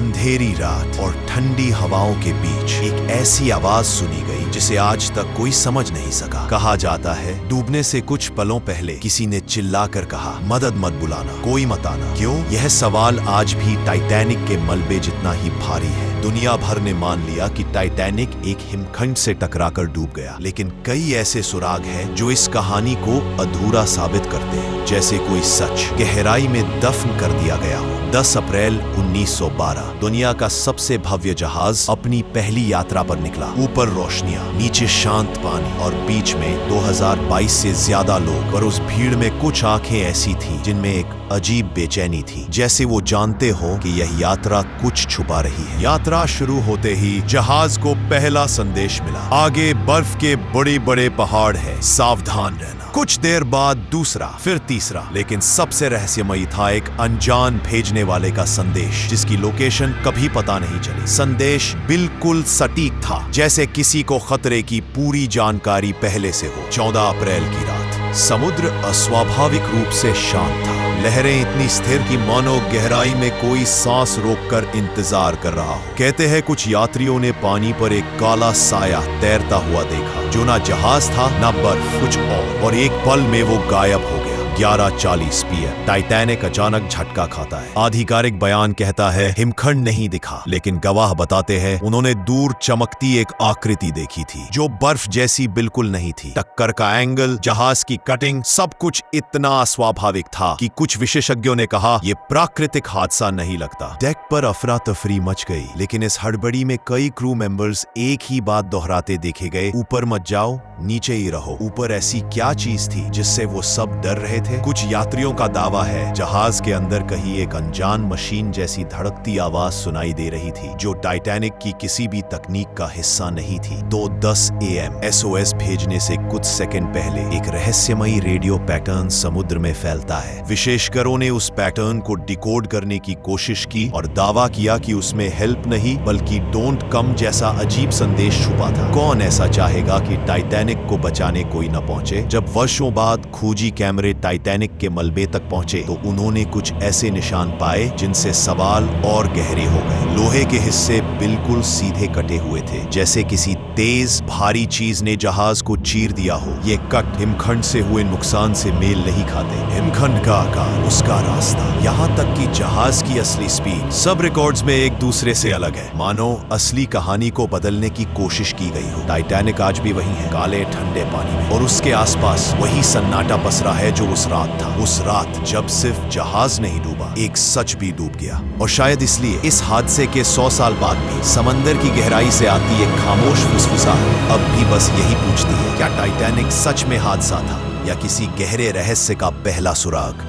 अंधेरी रात और ठंडी हवाओं के बीच एक ऐसी आवाज सुनी गई जिसे आज तक कोई समझ नहीं सका। कहा जाता है डूबने से कुछ पलों पहले किसी ने चिल्लाकर कहा, मदद मत बुलाना, कोई मत आना। क्यों? यह सवाल आज भी टाइटैनिक के मलबे जितना ही भारी है। दुनिया भर ने मान लिया कि टाइटैनिक एक हिमखंड से टकराकर डूब गया, लेकिन कई ऐसे सुराग हैं जो इस कहानी को अधूरा साबित करते हैं, जैसे कोई सच गहराई में दफन कर दिया गया हो। 10 अप्रैल 1912 दुनिया का सबसे भव्य जहाज अपनी पहली यात्रा पर निकला। ऊपर रोशनियां, नीचे शांत पानी और बीच में 2022 से ज्यादा लोग। और उस भीड़ में कुछ आंखें ऐसी थी जिनमें एक अजीब बेचैनी थी, जैसे वो जानते हो कि यह यात्रा कुछ छुपा रही है। यात्रा शुरू होते ही जहाज को पहला संदेश मिला, आगे बर्फ के बड़े बड़े पहाड़ है, सावधान रहना। कुछ देर बाद दूसरा, फिर तीसरा, लेकिन सबसे रहस्यमयी था एक अनजान भेजने वाले का संदेश, जिसकी लोकेशन कभी पता नहीं चली। संदेश बिल्कुल सटीक था, जैसे किसी को खतरे की पूरी जानकारी पहले से हो। 14 अप्रैल की रात समुद्र अस्वाभाविक रूप से शांत था। लहरें इतनी स्थिर कि मानो गहराई में कोई सांस रोककर इंतजार कर रहा हो। कहते हैं कुछ यात्रियों ने पानी पर एक काला साया तैरता हुआ देखा, जो ना जहाज था ना बर्फ, कुछ और एक पल में वो गायब हो गया। 11:40 PM टाइटैनिक अचानक झटका खाता है। आधिकारिक बयान कहता है हिमखंड नहीं दिखा, लेकिन गवाह बताते हैं उन्होंने दूर चमकती एक आकृति देखी थी जो बर्फ जैसी बिल्कुल नहीं थी। टक्कर का एंगल, जहाज की कटिंग, सब कुछ इतना अस्वाभाविक था कि कुछ विशेषज्ञों ने कहा यह प्राकृतिक हादसा नहीं लगता। डेक पर अफरा तफरी मच गई, लेकिन इस हड़बड़ी में कई क्रू मेंबर्स एक ही बात दोहराते देखे गए, ऊपर मत जाओ, नीचे ही रहो। ऊपर ऐसी क्या चीज थी जिससे वो सब डर रहे थे? कुछ यात्रियों का दावा है जहाज के अंदर कहीं एक अनजान मशीन जैसी धड़कती आवाज सुनाई दे रही थी, जो टाइटैनिक की किसी भी तकनीक का हिस्सा नहीं थी। तो 10 AM SOS भेजने से कुछ सेकंड पहले एक रहस्यमयी रेडियो पैटर्न समुद्र में फैलता है। विशेषज्ञों ने उस पैटर्न को डिकोड करने की कोशिश की और दावा किया कि उसमें हेल्प नहीं बल्कि डोंट कम जैसा अजीब संदेश छुपा था। कौन ऐसा चाहेगा कि टाइटैनिक को बचाने कोई न पहुंचे? जब वर्षों बाद खोजी कैमरे टाइटैनिक के मलबे तक पहुंचे तो उन्होंने कुछ ऐसे निशान पाए जिनसे सवाल और गहरे हो गए। लोहे के हिस्से बिल्कुल सीधे कटे हुए थे, जैसे किसी तेज भारी चीज ने जहाज को चीर दिया हो। ये कट हिमखंड से हुए नुकसान से मेल नहीं खाते। हिमखंड का आकार, उसका रास्ता, यहाँ तक कि जहाज की असली स्पीड, सब रिकॉर्ड्स में एक दूसरे से अलग है। मानो असली कहानी को बदलने की कोशिश की गई हो। टाइटैनिक आज भी वही है, काले ठंडे पानी में, और उसके आसपास वही सन्नाटा पसरा है जो उस रात था। उस रात जब सिर्फ जहाज नहीं डूबा, एक सच भी डूब गया। और शायद इसलिए इस हादसे के 100 साल बाद भी समंदर की गहराई से आती एक खामोश फुसफुसाहट अब भी बस यही पूछती है, क्या टाइटैनिक सच में हादसा था या किसी गहरे रहस्य का पहला सुराग?